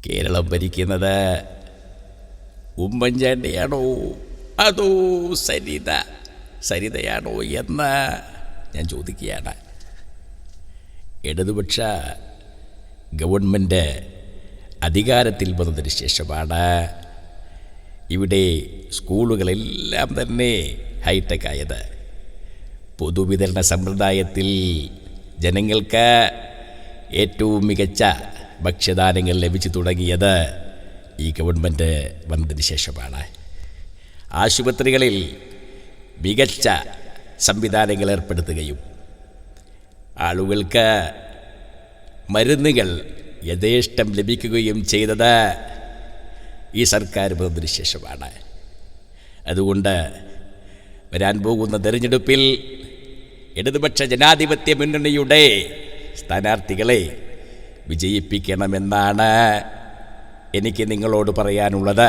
കേരളം ഭരിക്കുന്നത് ഉമ്മൻചാണ്ടിയാണോ അതോ സരിതയാണോ എന്ന് ഞാൻ ചോദിക്കുകയാണ്. ഇടതുപക്ഷ ഗവൺമെൻറ് അധികാരത്തിൽ വന്നതിന് ശേഷമാണ് ഇവിടെ സ്കൂളുകളെല്ലാം തന്നെ ഹൈടെക് ആയത്. പൊതുവിതരണ സമ്പ്രദായത്തിൽ ജനങ്ങൾക്ക് ഏറ്റവും മികച്ച ഭക്ഷ്യധാന്യങ്ങൾ ലഭിച്ചു തുടങ്ങിയത് ഈ ഗവൺമെൻറ് വന്നതിന് ശേഷമാണ്. ആശുപത്രികളിൽ മികച്ച സംവിധാനങ്ങൾ ഏർപ്പെടുത്തുകയും ആളുകൾക്ക് മരുന്നുകൾ യഥേഷ്ടം ലഭിക്കുകയും ചെയ്തത് ഈ സർക്കാർ വന്നതിന് ശേഷമാണ്. അതുകൊണ്ട് വരാൻ പോകുന്ന തെരഞ്ഞെടുപ്പിൽ ഇടതുപക്ഷ ജനാധിപത്യ മുന്നണിയുടെ സ്ഥാനാർത്ഥികളെ വിജയിപ്പിക്കണമെന്നാണ് എനിക്ക് നിങ്ങളോട് പറയാനുള്ളത്.